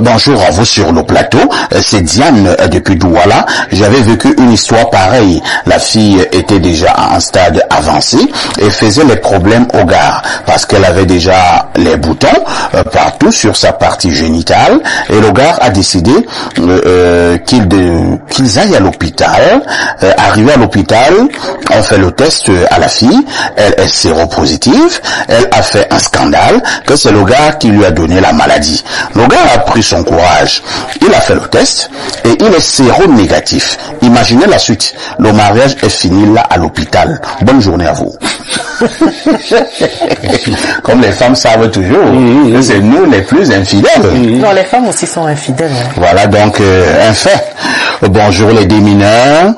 Bonjour à vous sur le plateau. C'est Diane depuis Douala. J'avais vécu une histoire pareille. La fille était déjà à un stade avancé et faisait les problèmes au gars parce qu'elle avait déjà les boutons partout sur sa partie génitale et le gars a décidé qu'ils aillent à l'hôpital. Arrivé à l'hôpital, on fait le test à la fille. Elle est séropositive. Elle a fait un scandale que c'est le gars qui lui a donné la maladie. Le gars a pris son courage. Il a fait le test et il est séronégatif. Imaginez la suite. Le mariage est fini là à l'hôpital. Bonne journée à vous. Comme les femmes savent toujours, c'est nous les plus infidèles. Non, les femmes aussi sont infidèles. Hein. Voilà donc un fait. Bonjour les démineurs.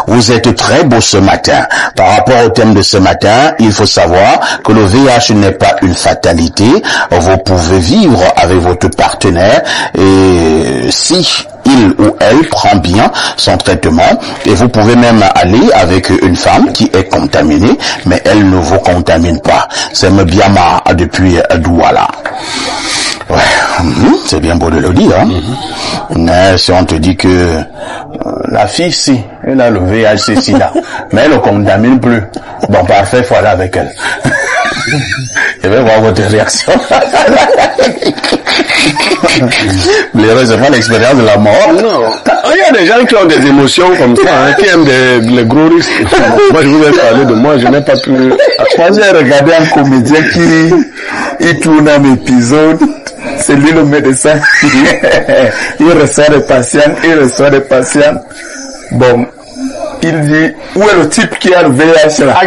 Vous êtes très beau ce matin. Par rapport au thème de ce matin, il faut savoir que le VIH n'est pas une fatalité. Vous pouvez vivre avec votre partenaire et si il ou elle prend bien son traitement et vous pouvez même aller avec une femme qui est contaminée mais elle ne vous contamine pas. C'est Mbiama depuis Douala. Ouais, c'est bien beau de le dire. Mais si on te dit que la fille, si, elle a le VIH, sida, mais elle ne contamine plus. Bon, parfait, il faut aller avec elle. Je vais voir votre réaction. Heureusement, l'expérience de la mort. Non. Il y a des gens qui ont des émotions comme ça, hein, qui aiment les gros risques. Moi, je voulais parler de moi, je n'ai pas pu. Moi, j'ai regardé un comédien qui tourne un épisode. C'est lui le médecin. Il reçoit des patients, Bon. Il dit, où est le type qui a le VIH là?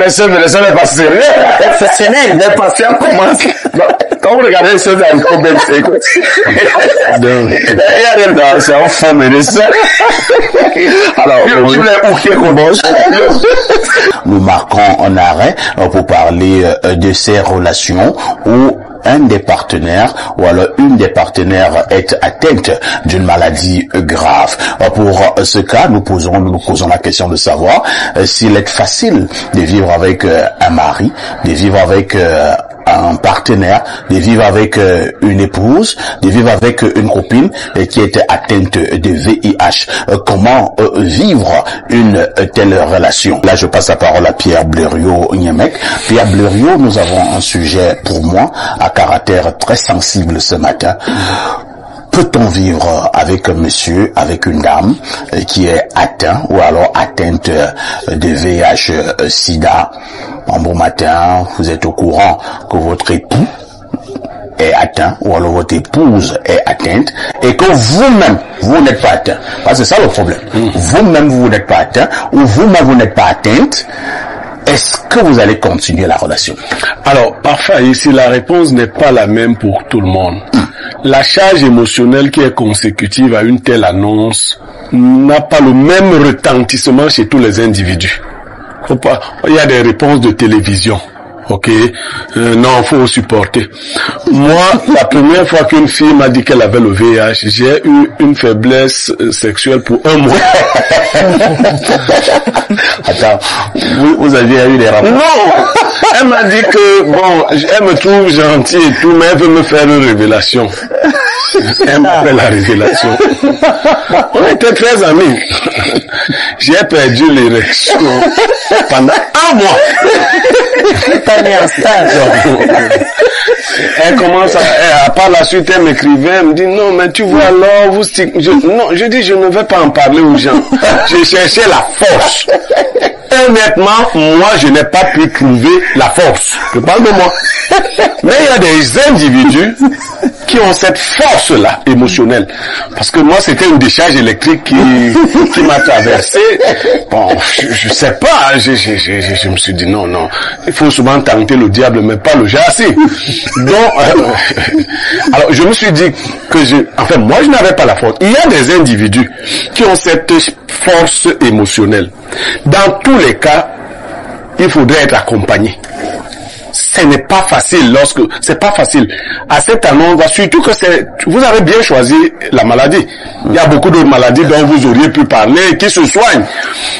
Mais ce médecin n'est pas sérieux. Exceptionnel. Les patients commencent. Quand vous regardez les choses avec le problème, c'est quoi? C'est un faux médecin. Alors, je voulais oublier comment. Nous marquons un arrêt pour parler de ces relations où un des partenaires ou alors une des partenaires est atteinte d'une maladie grave. Pour ce cas, nous posons la question de savoir s'il est facile de vivre avec un mari, de vivre avec un partenaire, de vivre avec une épouse, de vivre avec une copine qui est atteinte de VIH. Comment vivre une telle relation? Là, je passe la parole à Pierre Blériot-Niémec. Pierre Blériot, nous avons un sujet pour moi à caractère très sensible ce matin. Peut-on vivre avec un monsieur, avec une dame qui est atteint ou alors atteinte de VIH-Sida? Un bon matin, vous êtes au courant que votre époux est atteint ou alors votre épouse est atteinte et que vous-même, vous n'êtes pas atteint. Parce que c'est ça le problème. Vous-même, vous n'êtes pas atteint ou vous-même, vous n'êtes pas atteinte. Est-ce que vous allez continuer la relation? Alors, parfois ici, la réponse n'est pas la même pour tout le monde. La charge émotionnelle qui est consécutive à une telle annonce n'a pas le même retentissement chez tous les individus. Il y a des réponses de télévision. Ok, non, faut supporter. Moi, la première fois qu'une fille m'a dit qu'elle avait le VIH, j'ai eu une faiblesse sexuelle pour un mois. Attends, vous aviez eu des rapports? Non, elle m'a dit que bon, elle me trouve gentil et tout, mais elle veut me faire une révélation. Elle m'a fait la révélation. On était très amis. J'ai perdu l'érection pendant un mois. Elle commence à part la suite, elle m'écrivait, elle me dit non, mais tu vois alors, je dis je ne vais pas en parler aux gens. J'ai cherché la force. Honnêtement, moi, je n'ai pas pu trouver la force. Je parle de moi. Mais il y a des individus qui ont cette force-là, émotionnelle. Parce que moi, c'était une décharge électrique qui m'a traversé. Bon, je sais pas, je me suis dit non, il faut souvent tenter le diable, mais pas le jasser. Donc, alors, je me suis dit que moi, je n'avais pas la force. Il y a des individus qui ont cette force émotionnelle. Dans tous les cas, il faudrait être accompagné. ce n'est pas facile c'est pas facile. À cette annonce, surtout que vous avez bien choisi la maladie. Il y a beaucoup d'autres maladies dont vous auriez pu parler, qui se soignent.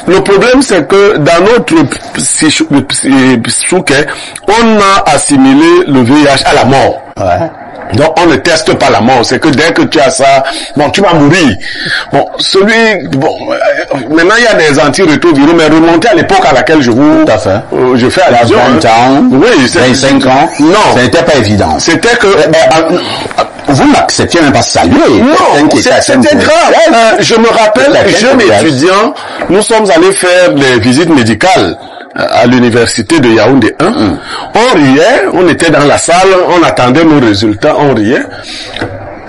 Le problème, c'est que dans notre souquet, on a assimilé le VIH à la mort. Ouais. Donc, on ne teste pas la mort. C'est que dès que tu as ça, bon, tu vas mourir. Bon, maintenant, il y a des antirétroviraux, mais remontez à l'époque à laquelle je fais allusion. 20 ans. Oui, 25 ans. Non. Ça n'était pas évident. C'était que, vous n'acceptiez même pas saluer. Non, c'était grave. Je me rappelle, jeune étudiant, nous sommes allés faire des visites médicales à l'université de Yaoundé 1. On riait, on était dans la salle, on attendait nos résultats, on riait.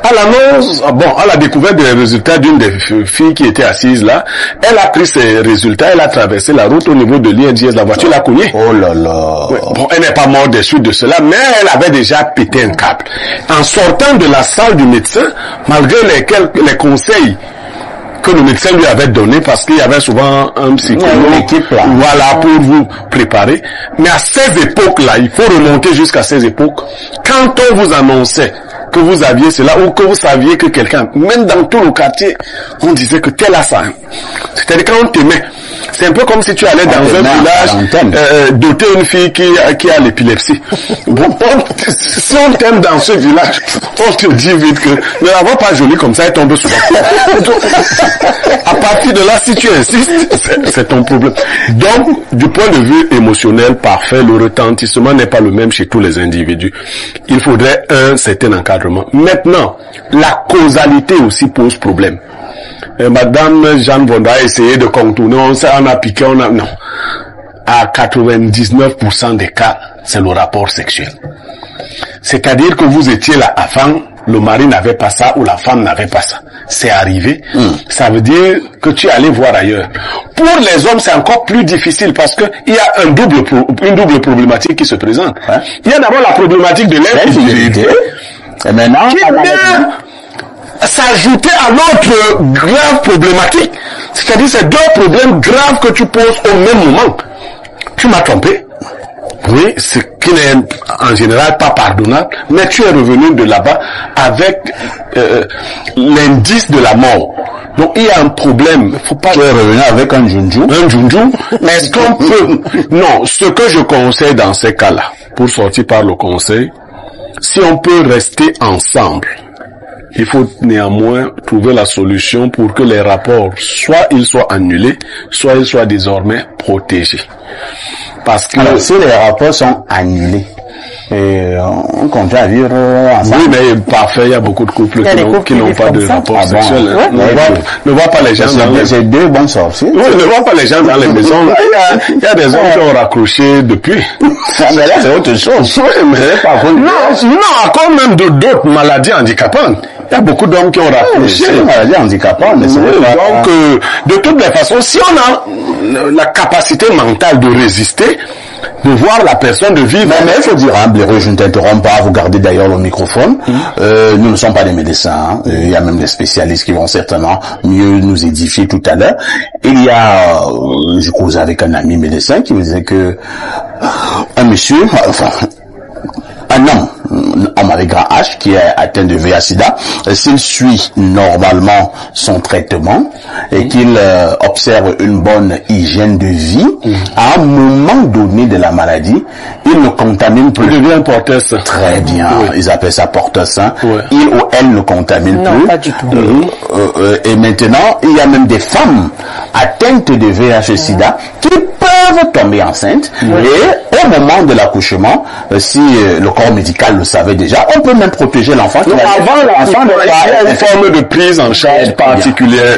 À l'annonce, à la découverte des résultats d'une des filles qui était assise là, elle a pris ses résultats, elle a traversé la route au niveau de l'INJS, la voiture l'a cognée. Oh là là. Ouais, bon, elle n'est pas morte des suites de cela, mais elle avait déjà pété un câble. En sortant de la salle du médecin, malgré les conseils que le médecin lui avait donné, parce qu'il y avait souvent un psychologue, voilà, pour vous préparer. Mais à ces époques-là, il faut remonter jusqu'à ces époques, quand on vous annonçait que vous aviez cela, ou que vous saviez que quelqu'un, même dans tout le quartier, on disait que tel a ça. C'est-à-dire quand on t'aimait, c'est un peu comme si tu allais dans un village doter une fille qui a l'épilepsie. Si on t'aime dans ce village, on te dit vite que ne la vois pas jolie comme ça, elle tombe souvent. À partir de là, si tu insistes, c'est ton problème. Donc, du point de vue émotionnel parfait, le retentissement n'est pas le même chez tous les individus. Il faudrait un certain encadrement. Maintenant, la causalité aussi pose problème. Madame Jeanne Vonda a essayé de contourner, on a piqué, non. À 99% des cas, c'est le rapport sexuel. C'est-à-dire que vous étiez là avant, le mari n'avait pas ça ou la femme n'avait pas ça. C'est arrivé. Ça veut dire que tu es allé voir ailleurs. Pour les hommes, c'est encore plus difficile parce que il y a une double problématique qui se présente. Il y a d'abord la problématique de l'infidélité. Et maintenant, qui vient s'ajouter à l'autre grave problématique. C'est-à-dire ces deux problèmes graves que tu poses au même moment. Tu m'as trompé. Oui, ce qui n'est en général pas pardonnable, mais tu es revenu de là-bas avec l'indice de la mort. Donc il y a un problème. Faut pas. Tu es revenu avec un junju. Un junju. Mais est-ce qu'on peut... Non, ce que je conseille dans ces cas-là, pour sortir par le conseil, si on peut rester ensemble, il faut néanmoins trouver la solution pour que les rapports, soit ils soient annulés, soit ils soient désormais protégés. Parce que... Alors, si les rapports sont annulés, et on continue à vivre ensemble. Oui, mais parfait, il y a beaucoup de couples qui n'ont pas de rapport sexuel. Ne vois pas les gens dans les... C'est deux bons sorciers. Oui, ne vois pas les gens dans les maisons. Il y a des hommes qui ont raccroché depuis. Mais là, c'est autre chose. Oui, mais par contre... Non, encore même d'autres maladies handicapantes. Il y a beaucoup d'hommes qui ont raccroché. C'est une maladie handicapante, mais c'est pas... Donc, de toutes les façons, si on a la capacité mentale de résister, de voir la personne, de vivre... Mais il faut dire, hein, Blaireau, je ne t'interromps pas, vous gardez d'ailleurs le microphone. Nous ne sommes pas des médecins. Hein. Il y a même des spécialistes qui vont certainement mieux nous édifier tout à l'heure. Il y a... je causais avec un ami médecin qui me disait que un monsieur... Enfin, un homme avec grand H qui est atteint de VIH/SIDA, s'il suit normalement son traitement et qu'il observe une bonne hygiène de vie, à un moment donné de la maladie, il ne contamine plus. Il devient porteur sain. Très bien. Oui. Ils appellent ça porteur sain. Oui. Il ou elle ne contamine plus. Non, pas du tout. Et maintenant, il y a même des femmes atteintes de VIH/SIDA qui peuvent tomber enceintes et au moment de l'accouchement, si le corps médical le savait déjà, on peut même protéger l'enfant. Avant l'enfant, il y a une forme de prise en charge particulière.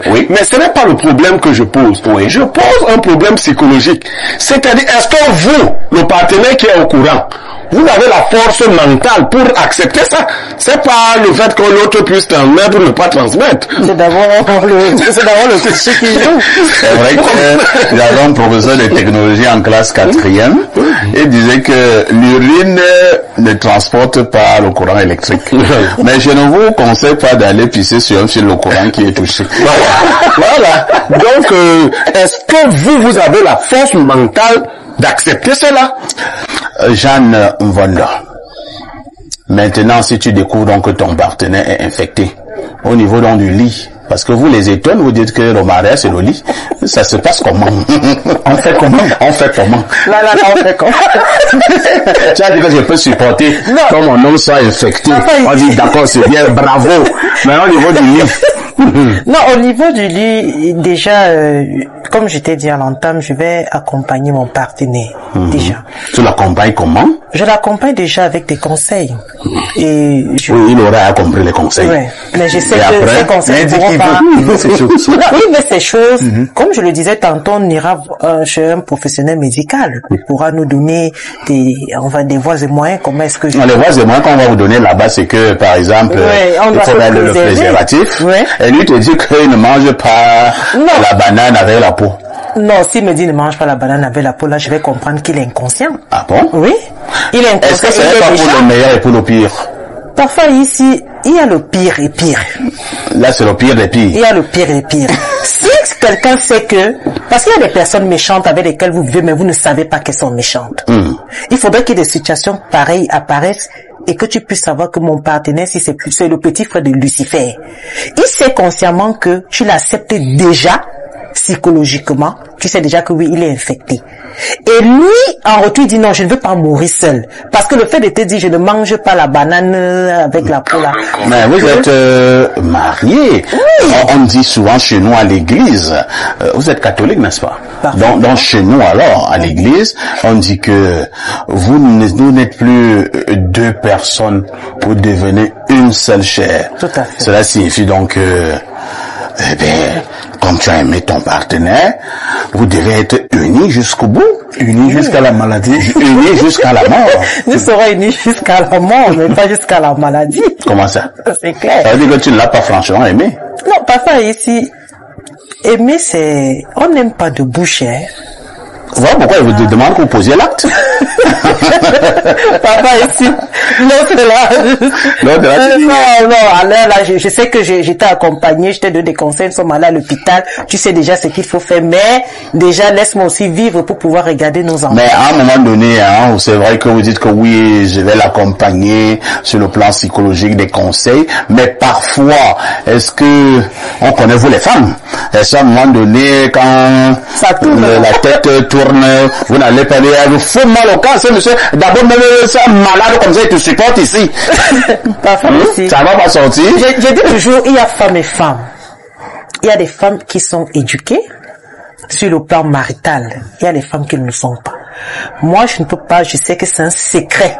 Oui. Mais ce n'est pas le problème que je pose. Oui. Je pose un problème psychologique. C'est-à-dire, est-ce que vous, le partenaire qui est au courant, vous avez la force mentale pour accepter ça? C'est pas le fait que l'autre puisse transmettre ou ne pas transmettre. C'est d'abord le péché qui joue. C'est vrai que j'avais un professeur de technologie en classe 4e et disait que l'urine ne transporte pas le courant électrique. Mais je ne vous conseille pas d'aller pisser sur un fil au courant qui est touché. Voilà. Donc, est-ce que vous avez la force mentale d'accepter cela? Jeanne Mvondo. Maintenant, si tu découvres donc que ton partenaire est infecté, au niveau donc du lit, parce que vous les étonnes, vous dites que le mariage c'est le lit, ça se passe comment? On fait comment? On fait comment? Là, on fait comment? Tu as dit que je peux supporter que mon homme soit infecté. On dit d'accord, c'est bien, bravo. Mais au niveau du lit. Non, au niveau du lit, déjà, comme je t'ai dit à l'entame, je vais accompagner mon partenaire. Déjà. Tu l'accompagnes comment? Je l'accompagne déjà avec des conseils. Et oui, il aura compris les conseils. Ouais. Mais je sais et que après, ces conseils pourront pas. Mais ces choses, comme je le disais tantôt, on ira chez un professionnel médical. Il pourra nous donner des voies et moyens. Comment est-ce que les voies et moyens qu'on va vous donner là-bas, c'est que, par exemple, il faut mettre le préservatif. Ouais. Et lui te dit qu'il ne mange pas la banane avec la peau. Non, s'il me dit ne mange pas la banane avec la peau, là, je vais comprendre qu'il est inconscient. Ah bon? Oui. Il est inconscient. Est-ce que c'est pas pour le meilleur et pour le pire? Parfois, ici, il y a le pire et pire. Là, c'est le pire des pires. Il y a le pire et pire. Si quelqu'un sait que, parce qu'il y a des personnes méchantes avec lesquelles vous vivez, mais vous ne savez pas qu'elles sont méchantes. Il faudrait que des situations pareilles apparaissent et que tu puisses savoir que mon partenaire, si c'est le petit frère de Lucifer, il sait consciemment que tu l'acceptes déjà, psychologiquement, tu sais déjà que oui, il est infecté. Et lui, en retour, il dit non, je ne veux pas mourir seul. Parce que le fait de te dire, je ne mange pas la banane avec la peau là. Mais vous êtes marié. Oui. On dit souvent chez nous à l'église, vous êtes catholique, n'est-ce pas? Donc chez nous alors, à l'église, on dit que vous n'êtes plus deux personnes, vous devenez une seule chair. Tout à fait. Cela signifie donc que, comme tu as aimé ton partenaire, vous devez être unis jusqu'au bout. Unis jusqu'à la maladie. Unis jusqu'à la mort. Nous serons unis jusqu'à la mort, mais pas jusqu'à la maladie. Comment ça? C'est clair. Ça veut dire que tu ne l'as pas franchement aimé. Non, parfois ici, aimer c'est, on n'aime pas de bouche, hein. Voilà pourquoi il vous demande que vous posiez l'acte. Papa ici, l'autre là. Non, là, je sais que j'étais accompagné, je t'ai donné des conseils, nous sommes allés à l'hôpital, tu sais déjà ce qu'il faut faire, mais déjà laisse-moi aussi vivre pour pouvoir regarder nos enfants. Mais à un moment donné, hein, c'est vrai que vous dites que oui, je vais l'accompagner sur le plan psychologique, des conseils, mais parfois, est-ce que, on connaît vous les femmes, est-ce qu'à un moment donné, quand ça tourne, la tête tourne, vous n'allez pas dire, vous fout mal au cas, c'est monsieur, d'abord, même ça malade comme ça, il te supporte ici. Parfois aussi. Ça va pas sortir. Je dis toujours, il y a femmes et femmes. Il y a des femmes qui sont éduquées sur le plan marital. Il y a des femmes qui ne le sont pas. Moi, je ne peux pas, je sais que c'est un secret.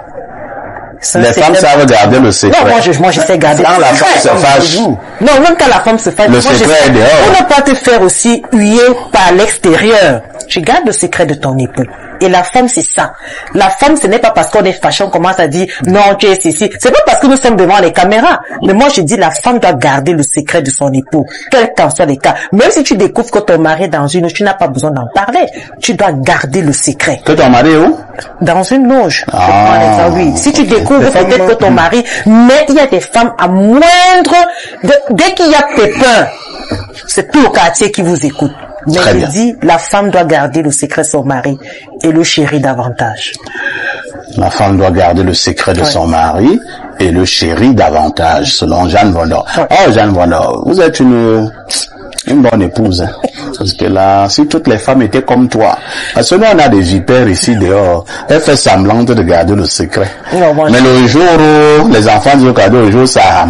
Les femmes savent garder le secret. Non, moi je sais garder quand le secret. Quand la femme se fâche. Non, même quand la femme se fâche. Le secret est dehors. Pour ne pas te faire aussi huer par l'extérieur. Tu gardes le secret de ton époux. Et la femme, c'est ça. La femme, ce n'est pas parce qu'on est fâché, on commence à dire, non, tu es ici. C'est pas parce que nous sommes devant les caméras. Mais moi, je dis, la femme doit garder le secret de son époux. Quel qu'en soit les cas. Même si tu découvres que ton mari est dans une loge, tu n'as pas besoin d'en parler. Tu dois garder le secret. Que ton mari est où? Dans une loge. Oui. Si tu découvres peut-être que ton mari, mais il y a des femmes à moindre, dès qu'il y a pépin, c'est tout le quartier qui vous écoute. Mais je dis, la femme doit garder le secret de son mari et le chérir davantage. La femme doit garder le secret de son mari et le chérir davantage, selon Jeanne Vondor. Oh, Jeanne Vondor, vous êtes une bonne épouse. Hein. Parce que là, si toutes les femmes étaient comme toi, parce que nous on a des vipères ici dehors, elle fait semblant de garder le secret. Non, mais le jour où les enfants disent au cadeau, le jour ça,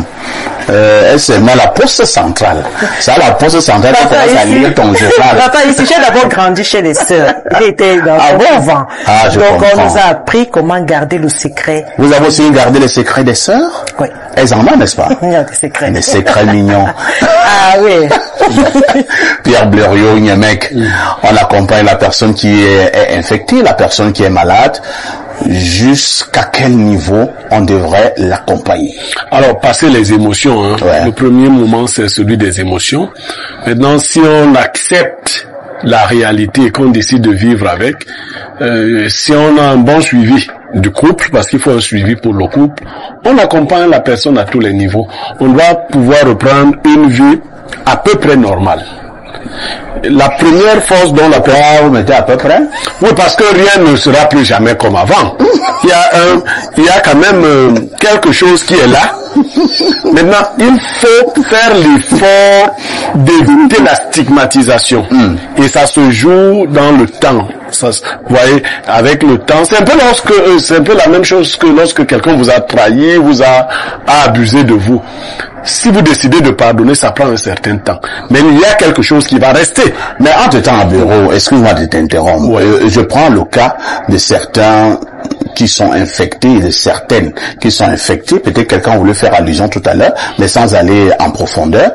elle se met à la poste centrale. C'est à la poste centrale qui commence à lire ton journal. Papa, ici, j'ai d'abord grandi chez les sœurs. Il était dans le vent. Donc on nous a appris comment garder le secret. Vous avez aussi gardé les secrets des sœurs? Oui. Elles en ont, n'est-ce pas? Il y a des secrets. Des secrets mignons. Ah oui. Pierre Blériot, Niamek, on accompagne la personne qui est infectée, la personne qui est malade. Jusqu'à quel niveau on devrait l'accompagner? Alors, passer les émotions. Hein. Ouais. Le premier moment, c'est celui des émotions. Maintenant, si on accepte la réalité et qu'on décide de vivre avec, si on a un bon suivi du couple, parce qu'il faut un suivi pour le couple, on accompagne la personne à tous les niveaux. On doit pouvoir reprendre une vie à peu près normale. La première force dont la personne... Vous mettez à peu près? Oui, parce que rien ne sera plus jamais comme avant. Il y a quand même quelque chose qui est là. Maintenant, il faut faire l'effort d'éviter la stigmatisation. Et ça se joue dans le temps. Ça, vous voyez, avec le temps, c'est un peu la même chose que lorsque quelqu'un vous a trahi, a abusé de vous. Si vous décidez de pardonner, ça prend un certain temps. Mais il y a quelque chose qui va rester. Mais entre-temps, à bureau, excuse-moi de t'interrompre. Ouais. Je prends le cas de certains qui sont infectés et de certaines qui sont infectées. Peut-être quelqu'un voulait faire allusion tout à l'heure, mais sans aller en profondeur.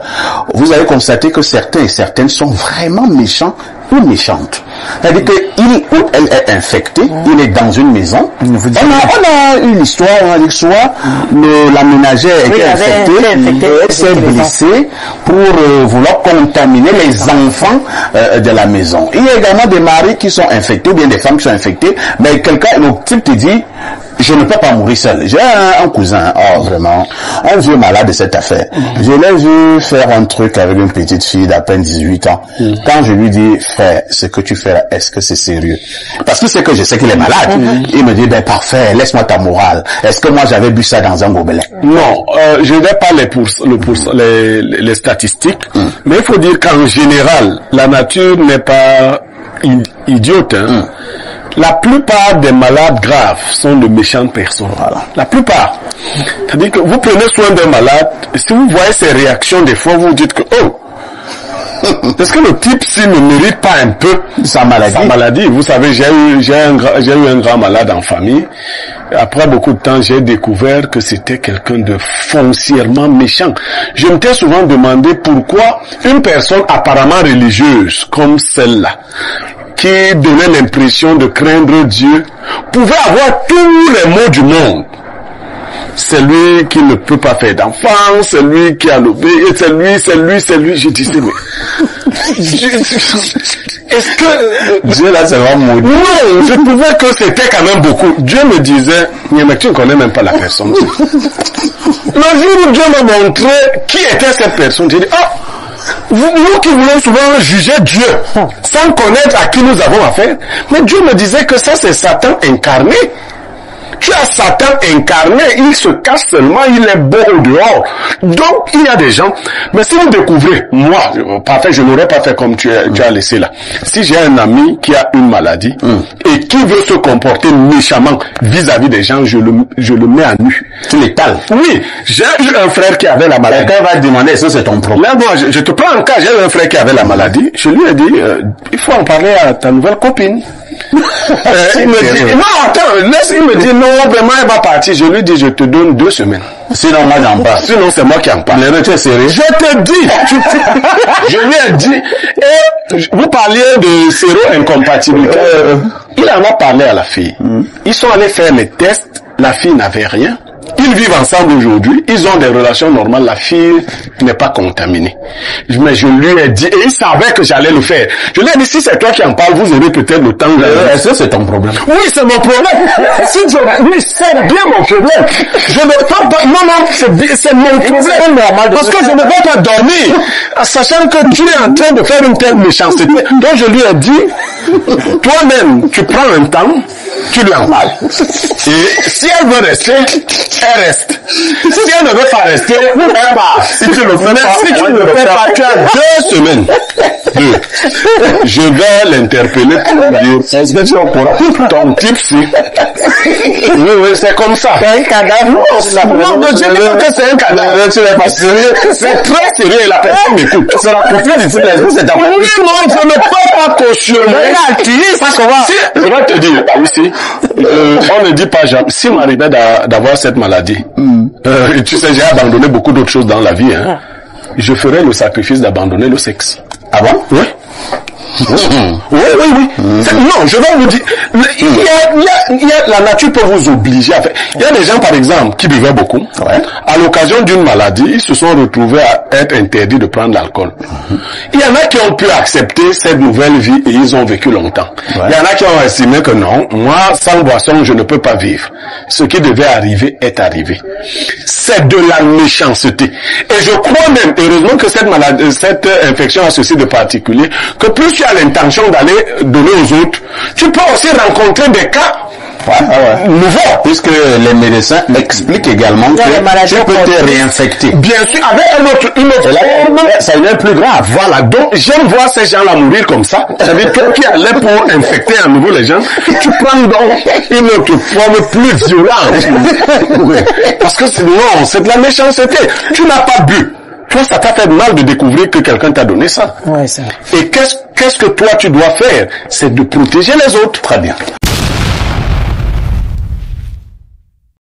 Vous avez constaté que certains et certaines sont vraiment méchants ou méchantes. C'est-à-dire qu'il ou elle est infectée, il est dans une maison. On a une histoire, on a dit que soit la ménagère était infectée, elle s'est blessée pour vouloir contaminer les enfants de la maison. Il y a également des maris qui sont infectés, ou bien des femmes qui sont infectées, mais le type te dit, je ne peux pas mourir seul. J'ai un cousin, vraiment, un vieux malade de cette affaire. Je l'ai vu faire un truc avec une petite fille d'à peine 18 ans. Quand je lui dis, frère, ce que tu fais là, est-ce que c'est sérieux? Parce que c'est que je sais qu'il est malade. Il me dit, ben parfait, laisse-moi ta morale. Est-ce que moi j'avais bu ça dans un gobelet? Non, je n'ai pas les statistiques, mais il faut dire qu'en général, la nature n'est pas idiote. La plupart des malades graves sont de méchantes personnes. Voilà. La plupart. C'est-à-dire que vous prenez soin d'un malade, et si vous voyez ses réactions, des fois, vous dites que, est-ce que le type, s'il ne mérite pas un peu sa maladie? Vous savez, j'ai eu un grand malade en famille. Après beaucoup de temps, j'ai découvert que c'était quelqu'un de foncièrement méchant. Je m'étais souvent demandé pourquoi une personne apparemment religieuse comme celle-là, qui donnait l'impression de craindre Dieu, pouvait avoir tous les maux du monde. C'est lui qui ne peut pas faire d'enfant, c'est lui qui a l'obé, c'est lui. Je disais, mais... Est-ce que... Dieu là, c'est vraiment maudit. Non, je trouvais que c'était quand même beaucoup. Dieu me disait, mais tu ne connais même pas la personne. Le jour où Dieu m'a montré qui était cette personne, j'ai dit, nous qui voulons souvent juger Dieu, sans connaître à qui nous avons affaire, mais Dieu me disait que ça c'est Satan incarné. Tu as Satan incarné, il se cache seulement, il est beau au dehors. Donc, il y a des gens, mais si vous découvrez, moi, parfait, je n'aurais pas fait comme tu as laissé là. Si j'ai un ami qui a une maladie, et qui veut se comporter méchamment vis-à-vis des gens, je le mets à nu. Tu l'étales. Oui, j'ai eu un frère qui avait la maladie. Quelqu'un va te demander, est-ce que c'est ton problème? Là, moi, je te prends un cas, j'ai eu un frère qui avait la maladie, je lui ai dit, il faut en parler à ta nouvelle copine. Il me dit, non, attends, il me dit, non, vraiment, elle va partir. Je lui dis, je te donne 2 semaines. Sinon, moi, j'en parle. Sinon, c'est moi qui en parle. Tu es sérieux? Je te dis, je lui ai dit, et vous parliez de séro-incompatibilité. Il en a parlé à la fille. Ils sont allés faire les tests, la fille n'avait rien. Ils vivent ensemble aujourd'hui, ils ont des relations normales, la fille n'est pas contaminée. Mais je lui ai dit, et il savait que j'allais le faire. Je lui ai dit, si c'est toi qui en parles, vous aurez peut-être le temps de... Est-ce que c'est ton problème? Oui, c'est mon problème. Oui, c'est bien mon problème. Je ne vais pas... Non, c'est mon problème normal. Parce que je ne vais pas dormir, sachant que tu es en train de faire une telle méchanceté. Donc je lui ai dit, toi-même, tu prends un temps, tu lui en parles. Et si elle veut rester, elle reste. Si elle ne veut pas rester, elle part. Si tu ne le fais pas, tu as 2 semaines. 2. Je vais l'interpeller pour lui dire, est-ce que tu es au courant? Ton type, si. Oui, c'est comme ça. C'est un cadavre. Non, je dis pas que c'est un cadavre. Tu n'es pas sérieux. C'est très sérieux. La personne m'écoute. C'est la confiance du type, c'est ta confiance. Non, je ne peux pas cautionner. Je vais te dire, ici, on ne dit pas jamais. Si m'arrivait d'avoir cette maladie, tu sais, j'ai abandonné beaucoup d'autres choses dans la vie, je ferais le sacrifice d'abandonner le sexe. Ah bon? Oui. Oui. Non, je vais vous dire, la nature peut vous obliger à faire. Il y a des gens, par exemple, qui buvaient beaucoup. À l'occasion d'une maladie, ils se sont retrouvés à être interdits de prendre l'alcool. Il y en a qui ont pu accepter cette nouvelle vie et ils ont vécu longtemps. Il y en a qui ont estimé que non, moi, sans boisson, je ne peux pas vivre. Ce qui devait arriver est arrivé. C'est de la méchanceté. Et je crois même, heureusement que cette maladie, cette infection a ceci de particulier, que plus tu as l'intention d'aller donner aux autres, tu peux aussi rencontrer des cas nouveaux. Puisque les médecins expliquent également que tu peux te réinfecter. Bien sûr, avec une autre forme, ça devient plus grave. Voilà, donc j'aime voir ces gens-là mourir comme ça. Ça veut dire toi qui allais pour infecter à nouveau les gens, tu prends donc une autre forme plus violente. Parce que non, c'est de la méchanceté. Tu n'as pas bu. Toi, ça t'a fait mal de découvrir que quelqu'un t'a donné ça. Ouais, ça. Et qu'est-ce que toi tu dois faire? C'est de protéger les autres. Très bien.